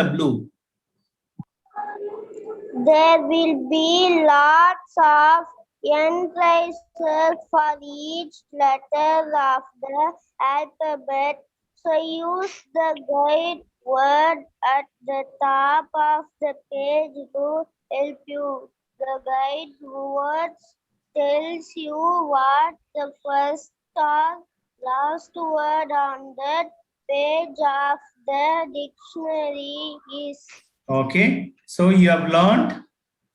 blue? There will be lots of entrances for each letter of the alphabet. So use the guide word at the top of the page to help you. The guide words tells you what the first or last word on that page of the dictionary is. Okay, so you have learned,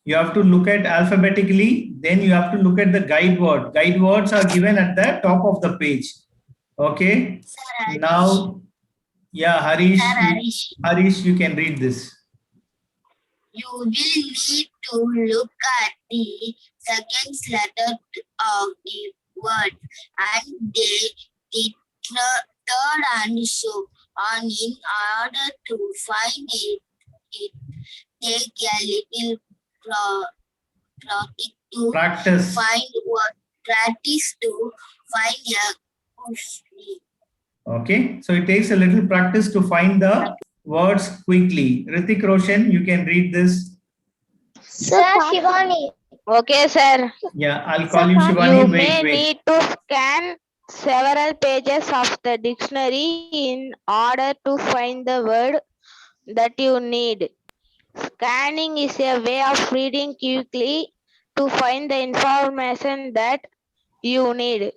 you have to look at alphabetically, then you have to look at the guide word. Guide words are given at the top of the page. Okay, now, yeah, Harish, Harish, you can read this. You will need to look at the second letter of the word and the third and so on. In order to find it take a little Practice. Practice to find a quickly. Okay, so it takes a little practice to find the words quickly. Ritik Roshan, you can read this. Sir Shivani. Okay, sir. Yeah, I'll call you Shivani. You Wait. need to scan several pages of the dictionary in order to find the word that you need. Scanning is a way of reading quickly to find the information that you need.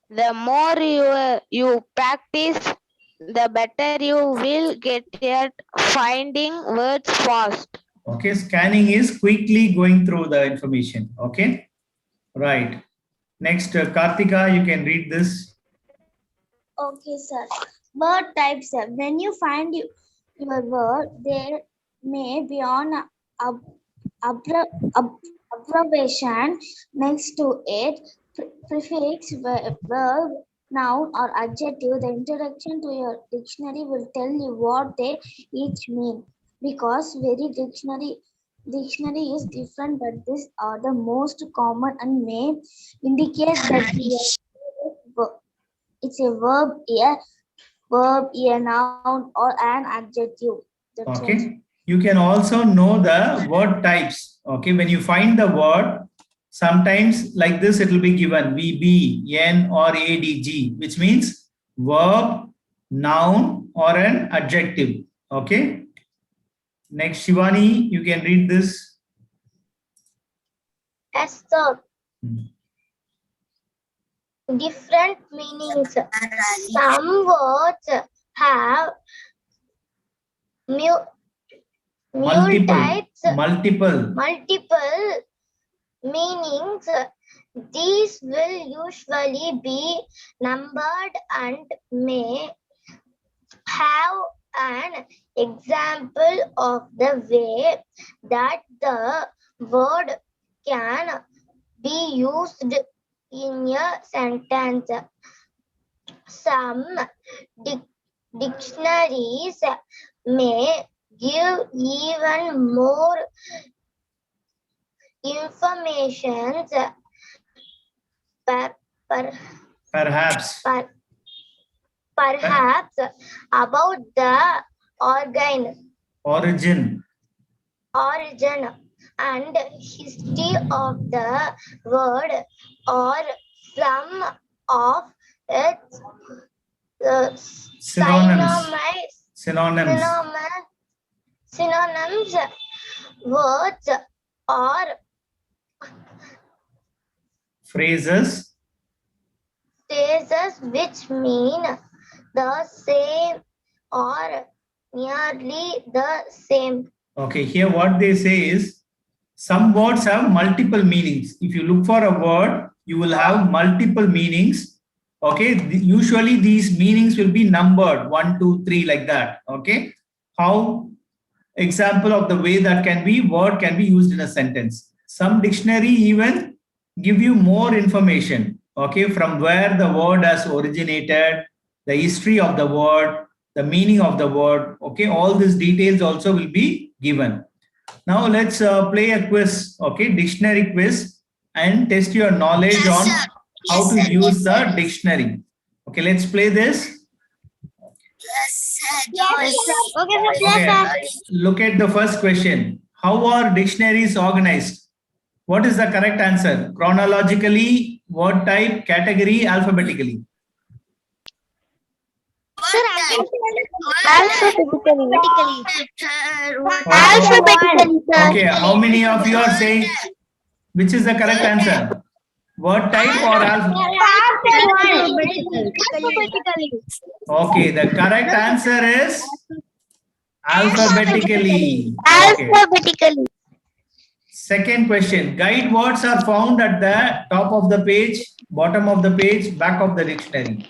The more you practice, the better you will get at finding words fast. Okay, scanning is quickly going through the information. Okay, right. Next, Kartika, you can read this. Okay, sir. Word types. When you find your word, there may be on abbreviation next to it, prefix, verb, noun, or adjective. The introduction to your dictionary will tell you what they each mean. Because very dictionary is different, but these are the most common and may indicate that it's a verb, a noun, or an adjective. That's Okay. all. You can also know the word types. Okay, when you find the word, sometimes like this, it will be given VB, N, or ADG, which means verb, noun, or an adjective. Okay. Next, Shivani, you can read this. Yes, sir. Different meanings. Some words have multiple meanings. These will usually be numbered and may have an example of the way that the word can be used in a sentence. Some dictionaries may give even more information perhaps about the origin and history of the word or some of its synonyms, words or phrases which mean the same or nearly the same. Okay, here what they say is some words have multiple meanings. If you look for a word, you will have multiple meanings. Okay, usually these meanings will be numbered 1, 2, 3 like that. Okay, how example of the way that word can be used in a sentence. Some dictionary even give you more information. Okay, from where the word has originated, the history of the word, the meaning of the word. Okay, all these details also will be given. Now let's play a quiz. Okay, dictionary quiz, and test your knowledge on how to use the dictionary. Okay, let's play this. Yes, sir. Yes, sir. Okay, sir. Yes, Okay. sir. Look at the first question. How are dictionaries organized? What is the correct answer? Chronologically, word type, category, alphabetically. Sir, Alphabetically. alphabetically. Okay, how many of you are saying which is the correct answer? Word type or alphabet? Alphabetically. Okay, the correct answer is alphabetically. Okay. Alphabetically. Second question. Guide words are found at the top of the page, bottom of the page, back of the dictionary.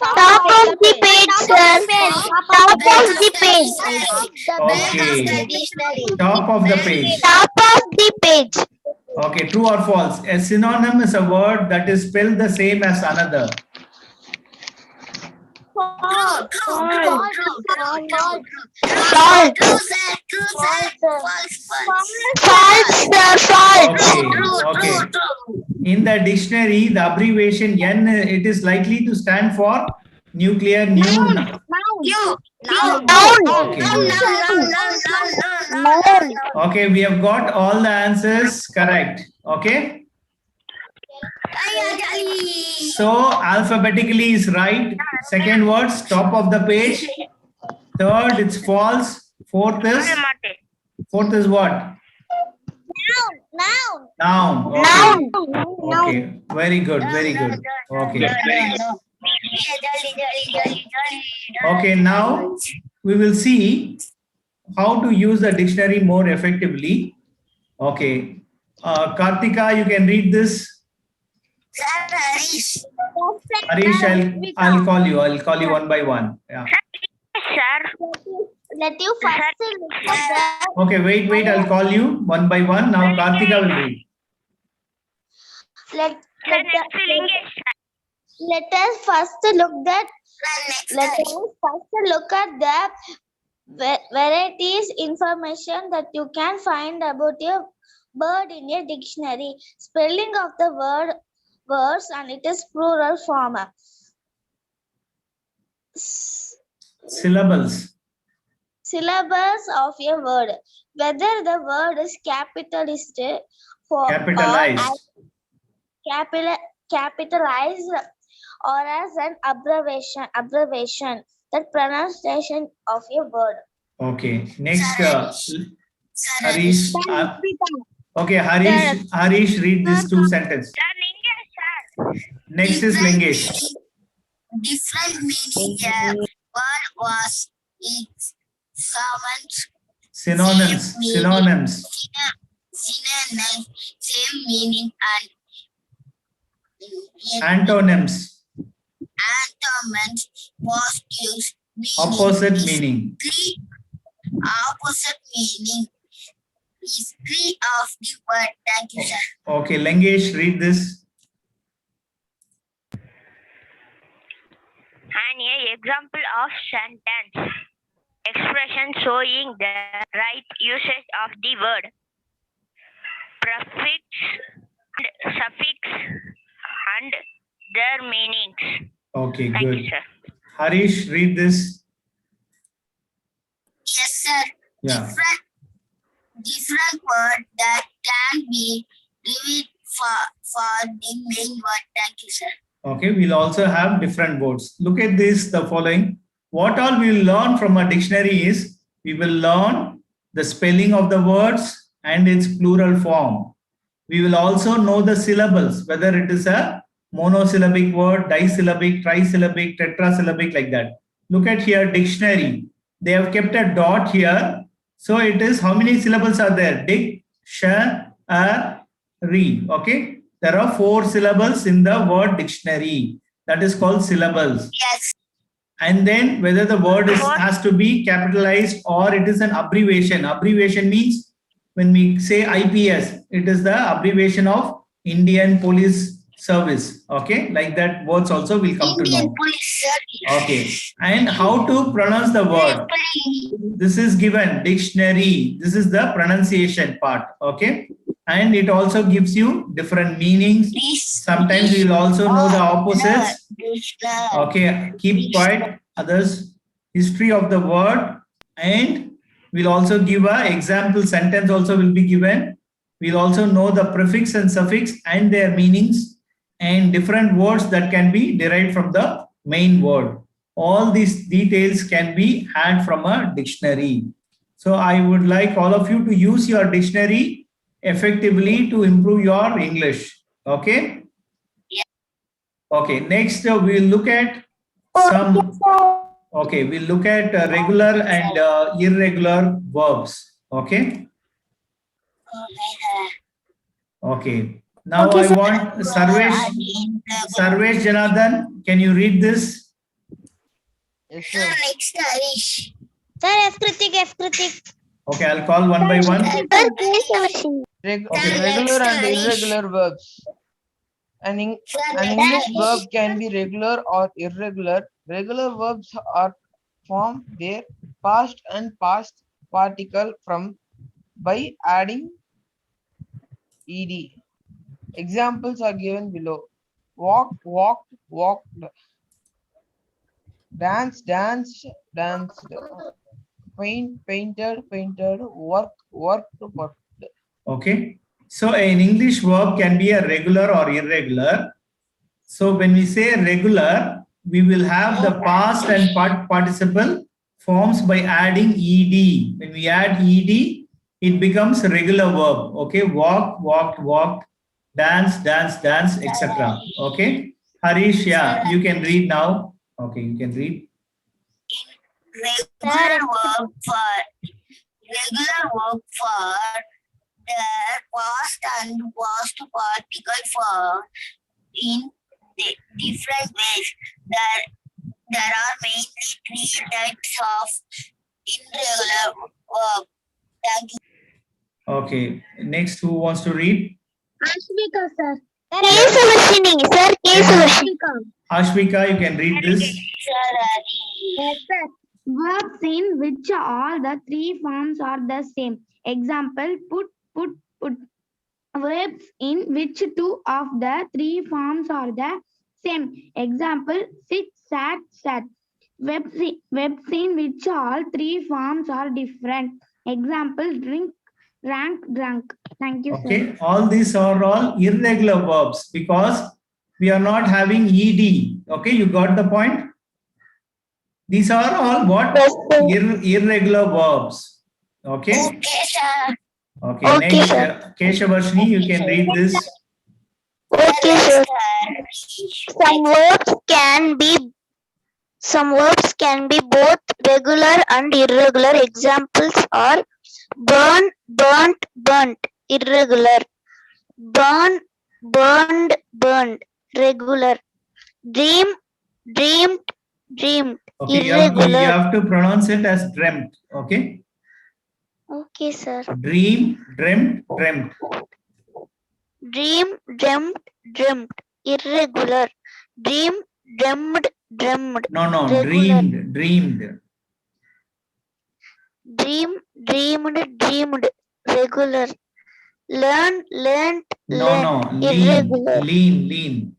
Top of the page, sir. Top of the page. Okay. Top of the page. Top of the page. Okay, true or false? A synonym is a word that is spelled the same as another. False. Okay, okay. In the dictionary, the abbreviation N, it is likely to stand for nuclear new. Okay, good. Okay, we have got all the answers correct. Okay. So alphabetically is right. Second words, top of the page. Third, it's false. Fourth is what? Noun. Okay. Okay. Very good. Very good. Okay. Okay. Now we will see how to use the dictionary more effectively. Okay. Kartika, you can read this. Harish, I'll call you. I'll call you one by one. Yeah. Let you first look at Okay. Wait. I'll call you one by one. Now Kartika will read. let us first look at the varieties information that you can find about your bird in a dictionary. Spelling of the words and it is plural form. Syllables. Syllables of a word. Whether the word is capitalized Capitalized. capitalized or as an abbreviation, that pronunciation of a word. Okay. Next, Harish. Okay, Harish, read these two sentences. Next is Lingesh. Different meaning a word was its Synonyms. Synonyms, same meaning, and Antonyms. Antonyms, positives, meaning. Opposite meaning. Opposite meaning is three of the word. Thank you, sir. Okay, Lingesh, read this. An example of sentence. Expression showing the right usage of the word. Prefix and suffix and their meanings. Okay, Thank good. you, sir. Harish, read this. Yes, sir. Yeah. Different word that can be read for the main word. Thank you, sir. Okay, we'll also have different words. Look at this, the following. What all we will learn from a dictionary is, we will learn the spelling of the words and its plural form. We will also know the syllables, whether it is a monosyllabic word, disyllabic, trisyllabic, tetrasyllabic, like that. Look at here, dictionary. They have kept a dot here. So it is, how many syllables are there? Dictionary. Okay. There are 4 syllables in the word dictionary. That is called syllables. Yes. And then whether the word has to be capitalized or it is an abbreviation. Abbreviation means when we say IPS, it is the abbreviation of Indian Police Service. Okay, like that words also will come to know. Okay, and how to pronounce the word. This is given dictionary. This is the pronunciation part. Okay, and it also gives you different meanings. Please. Sometimes you will also know the opposites. Krishna. Okay, keep quiet, others. History of the word, and we'll also give a example sentence also will be given. We'll also know the prefix and suffix and their meanings and different words that can be derived from the main word. All these details can be had from a dictionary. So I would like all of you to use your dictionary effectively to improve your English. Okay? Okay, next we'll look at some. Okay, we'll look at regular and irregular verbs. Okay. Okay. Now I want Sarvesh Janardhan. Can you read this? Yes, Sir, sir. next Harish. Sir, F Kritik. Okay, I'll call one by one. Okay. Regular and irregular verbs. An English verb can be regular or irregular. Regular verbs are form their past and past particle from by adding ed. Examples are given below. Walk, walked, walked. Dance, danced, danced. Paint, painted, painted. Work, worked, worked. Okay. So an English verb can be a regular or irregular. So when we say regular, we will have the past and participle forms by adding ed. When we add ed, it becomes a regular verb. Okay. Walk, walked, walked. Dance, dance, dance, etc. Okay. Harish, yeah, you can read now. Okay, you can read. Regular work for the past and past particle form in different ways. There are mainly 3 types of irregular verb. Thank you. Okay. Next, who wants to read? Ashvika, sir. Ashvika, you can read this. Sir, Verbs in which all the 3 forms are the same. Example, put, put, put. Verbs in which 2 of the 3 forms are the same. Example, sit, sat, sat. Verbs in which all 3 forms are different. Example, drink, drank, drunk. Thank you, sir. Okay. All these are all irregular verbs because we are not having ed. Okay, you got the point? These are all what? Irregular verbs. Okay. okay, sir. Okay. Next, Keshavarshini, you can read this. Okay, sir. Some verbs can be both regular and irregular. Examples are burn, burnt, burnt, irregular. Burn, burned, burned, regular. Dream, dreamed, dreamed, Okay, you irregular. have to pronounce it as dreamt. Okay. Okay, sir. Dream, dreamt, dreamt. Dream, dreamt, dreamt, irregular. Dream, dreamed, dreamed. No, Regular. dreamed, dreamed. Dream, dreamed, dreamed, regular. Learn, learnt, No, learnt, lean, irregular. lean.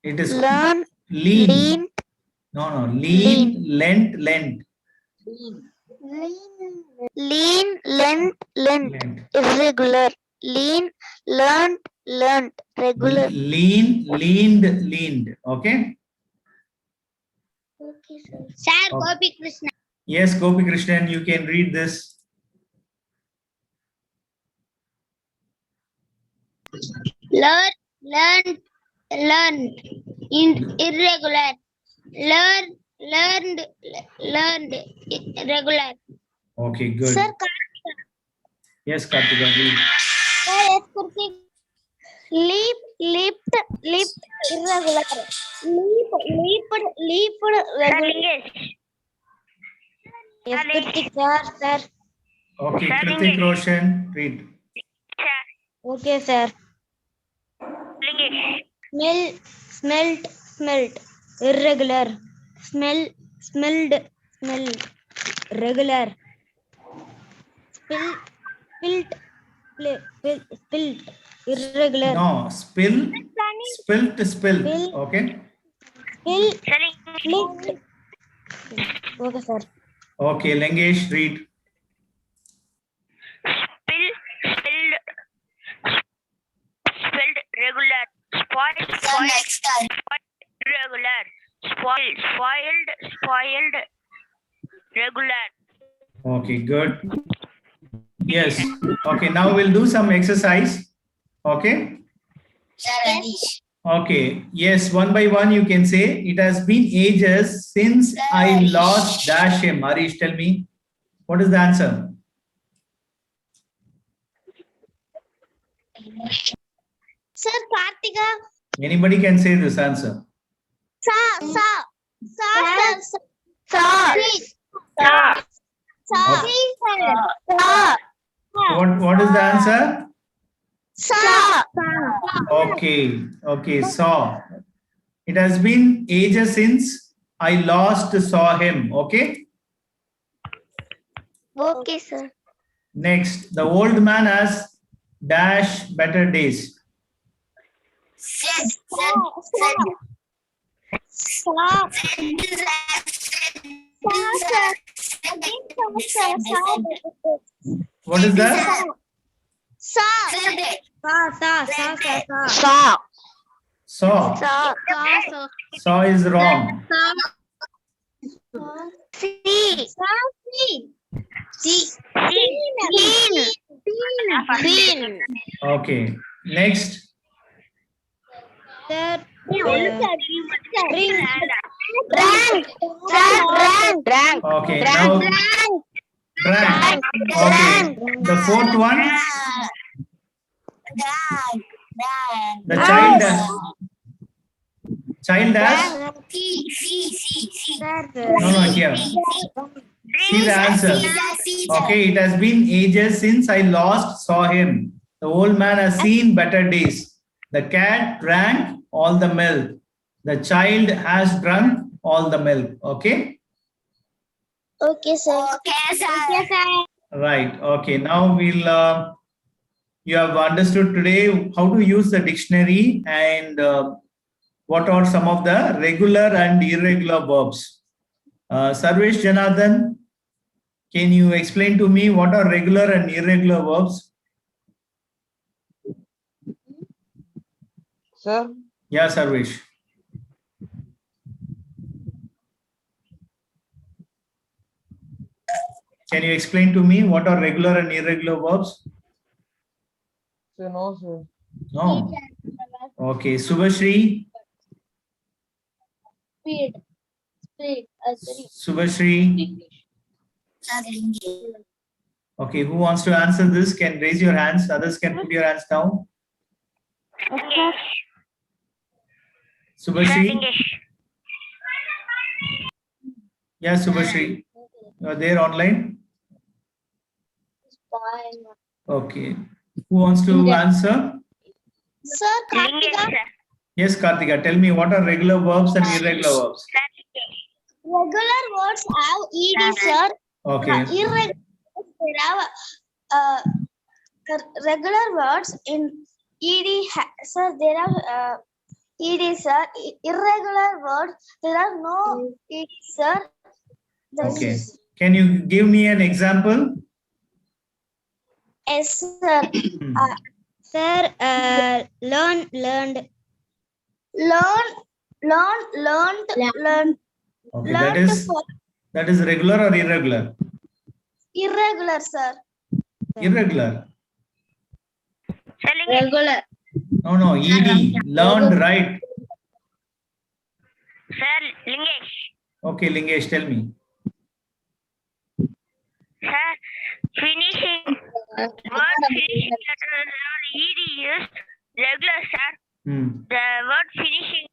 It is Learn, lean. lean, No, lean, lent. lean, lent, lent, irregular. Lean, learnt, learnt, regular. Lean, leaned. Okay. Okay, sir. Sir, Okay. Gopi Krishna. Yes, Gopi Krishnan, you can read this. Learn, learned. Irregular. Learned, regular. Okay, good. Sir, Yes, Kartika, read. Sir, F Kritik. Leap, leaped, irregular. Leaped, Sir, regular. Lingesh. F Kritik, sir. Okay, Sir, Kritik English. Roshan, read. Sir, Okay, sir. Lingesh. Smelt, irregular. Smelled, regular. Spilt, Spilled. Irregular. No, spill, spilt, spill. Spill. Okay. Split. Okay, sir. Okay, Lingesh, read. Spilled, regular, spoiled, Sir, spoiled, next time. regular, spoiled, regular. Okay, good. Yes. Okay, now we'll do some exercise. Okay. Sir, Harish. Okay. Yes, one by one you can say it has been ages since I lost dash him. Harish, tell me. What is the answer? Sir, Kartika. Anybody can say this answer. Sa. What is the answer? Sa. Okay. Okay. Saw. It has been ages since I last saw him. Okay. Okay, sir. Next, the old man has dash better days. Said. What is that? Sa. Saw. Saw. Saw is wrong. Seen. Okay. Next. Sir. Drank. Okay. Now drank. Okay. The fourth one. The child. Child has. No, here. See the answer. Okay, it has been ages since I last saw him. The old man has seen better days. The cat drank all the milk. The child has drunk all the milk. Okay? Okay, sir. Okay, sir. Right. Okay. Now we'll, you have understood today how to use the dictionary and what are some of the regular and irregular verbs. Sarvesh Janardhan, can you explain to me what are regular and irregular verbs? Sir, Yeah, Sarvesh. Can you explain to me what are regular and irregular verbs? sir, no, sir. No. Okay, Subhashri. Speed. Subhashri. Okay, who wants to answer this can raise your hands. Others can put your hands down. Subhashri. Yeah, Subhashri. You are there online? Okay. Who wants to answer? Sir, Kartika. Yes, Kartika. Tell me what are regular verbs and irregular verbs? Regular words have ed, sir. Okay. Irregular there have regular words in ed, sir. There are ed, sir. Irregular words there are no ed, sir. Okay. Can you give me an example? Yes, sir. Sir, learned. Learned. Okay, Learned that is regular or irregular? irregular, sir. Irregular. Regular. No, ed. Learned, right? Sir, Lingesh. Okay, Lingesh, tell me. Sir, finishing word finishing letters or ed is regular, sir. The word finishing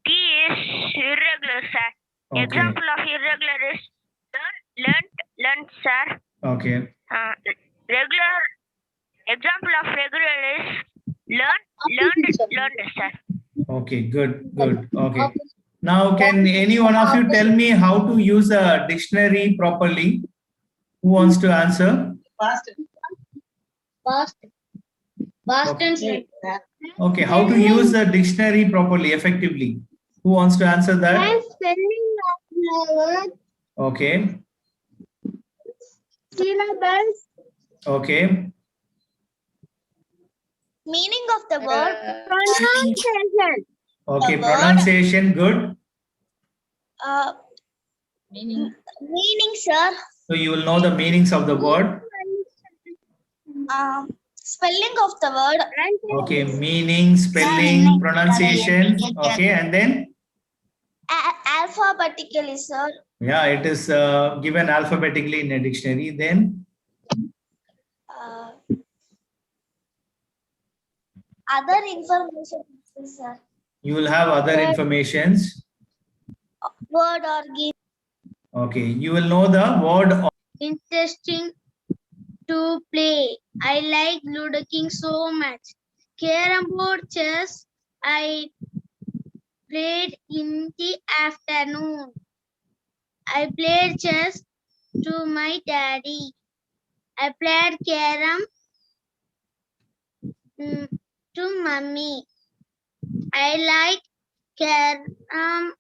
T is irregular, sir. Okay. Example of irregular is learned, sir. Okay. Regular example of regular is learned, sir. Okay, good. Okay. Now, can any one of you tell me how to use a dictionary properly? Who wants to answer? Past Okay. tense. Okay, how to use the dictionary properly, effectively? Who wants to answer that? Spelling of the word, Okay, syllables, okay, meaning of the word, pronunciation, okay. word. Pronunciation, good. Meaning, sir. So you will know the meanings of the word. Spelling of the word. Okay, meaning, spelling, pronunciation. Okay, and then Alphabetically, sir. yeah, it is given alphabetically in a dictionary. Then Other information, sir. you will have other informations. Word or game. Okay, you will know the word. Interesting to play. I like Ludo King so much. Carrom board, chess, I played in the afternoon. I played chess to my daddy. I played carom to mummy. I like carom,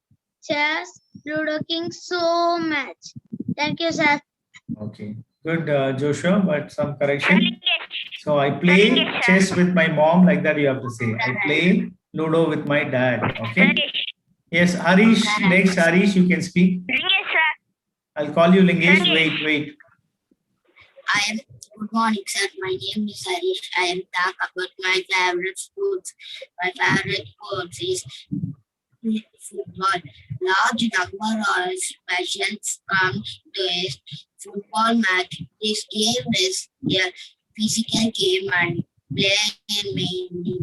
chess, Ludo King so much. Thank you, sir. Okay, good, Joshua, but some correction. So I play chess with my mom, like that you have to say. I play Ludo with my dad. Okay. Yes, Harish, next Harish, you can speak. I'll call you Lingesh. Wait. Good morning, sir. My name is Harish. I am talk about my favorite sports. My favorite sports is football. Large number of specials come to a football match. This game is a physical game and play mainly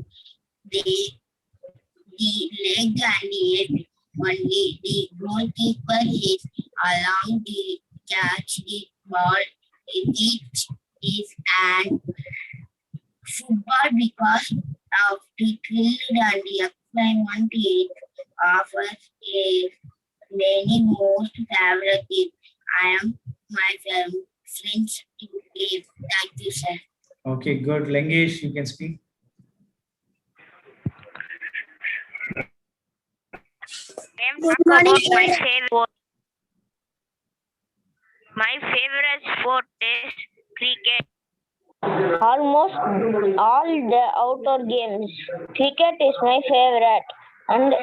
the leg and the head. Only the goalkeeper is allowed to catch the ball with his hand. Football, because of the thrill and the excitement it offers, is many most favorite game. I am my friends to play. Thank you, sir. Okay, good. Lingesh, you can speak. Talk about my favorite. My favorite sport is cricket. Almost all the outdoor games. Cricket is my favorite, and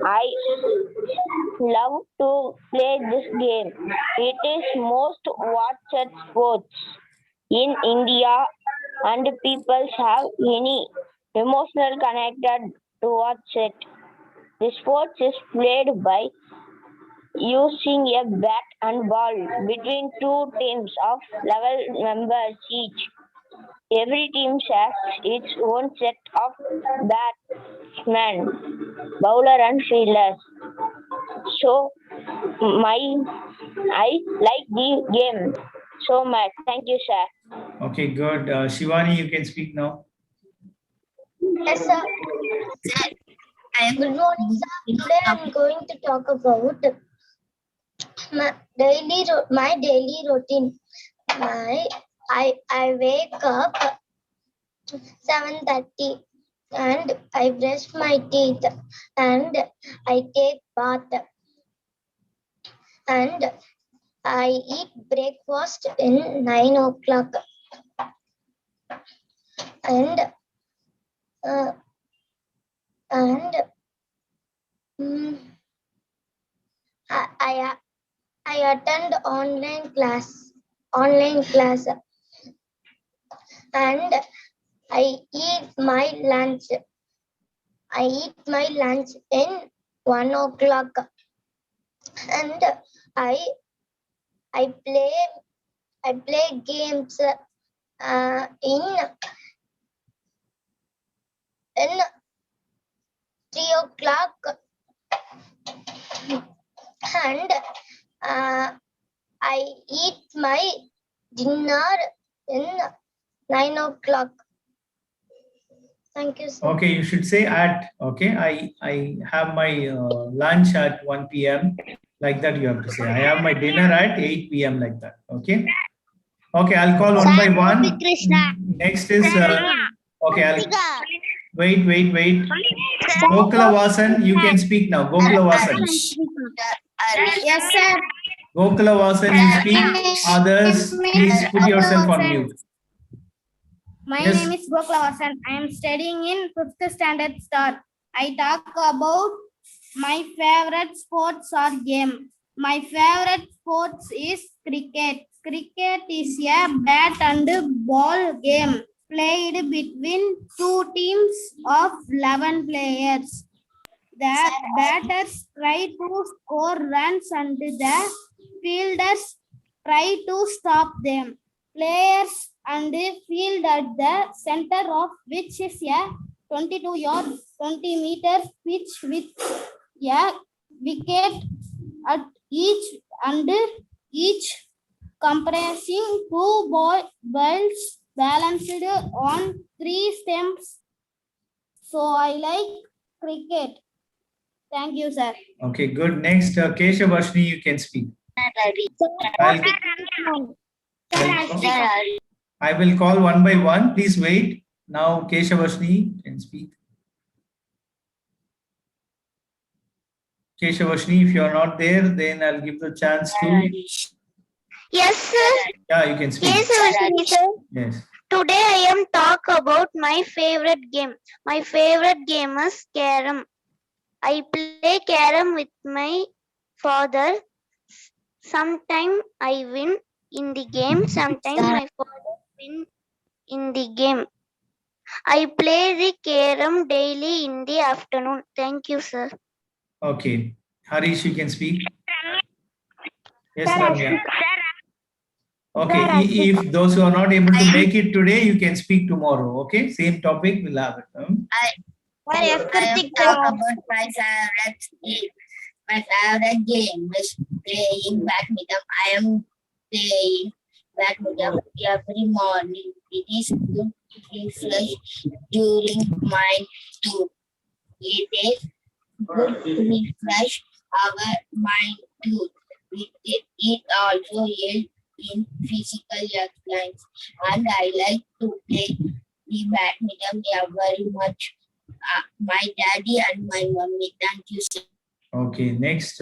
I love to play this game. It is most watched sports in India, and people have any emotional connected to watch it. The sport is played by using a bat and ball between two teams of 11 members each. Every team has its own set of batsmen, bowler and fielders. So I like the game so much. Thank you, sir. Okay, good. Shivani, you can speak now. Yes, sir. Good morning, sir. Today I'm going to talk about my daily routine. I wake up 7:30 and I brush my teeth and I take bath and I eat breakfast in 9 o'clock and I attend online class and I eat my lunch. In 1 o'clock and I play games in 3 o'clock and I eat my dinner in 9 o'clock. Thank you, sir. Okay, you should say at. Okay, I have my lunch at 1 p.m. Like that you have to say. I have my dinner at 8 p.m. like that. Okay. Okay, I'll call one by one. Krishna. Next is okay. Wait. Gokula Vasan, you can speak now. Gokula Vasan. Yes, sir. Gokula Vasan, you speak. Others, please put yourself on mute. My Yes. name is Gokula Vasan. I am studying in 5th standard star. I talk about my favorite sports or game. My favorite sports is cricket. Cricket is a bat and ball game played between two teams of 11 players. The batters try to score runs and the fielders try to stop them. Players and field at the center of which is a 22-yard, 20-meter pitch with a wicket at each and each comprising two balls balanced on three stems. So I like cricket. Thank you, sir. Okay, good. Next, Keshav Ashni, you can speak. I'll- I will call one by one. Please wait. Now, Keshav Ashni can speak. Keshav Ashni, if you are not there, then I'll give the chance to. Yes, sir. Yeah, you can speak. Yes, sir. Yes. Today I am talk about my favorite game. My favorite game is carom. I play carom with my father. Sometimes I win in the game. Sometimes my father win in the game. I play the carom daily in the afternoon. Thank you, sir. Okay. Harish, you can speak. Yes, Sir, Ramya. Sir, Okay, if those who are not able to make it today, you can speak tomorrow. Okay, same topic, we'll have it. I am talk about my favorite game. My favorite game is playing badminton. I am playing badminton every morning. It is good to refresh during my too. It is good to refresh our mind too. It also helps in physical exercise, and I like to play the badminton very much. My daddy and my mommy. Thank you, sir. Okay, next,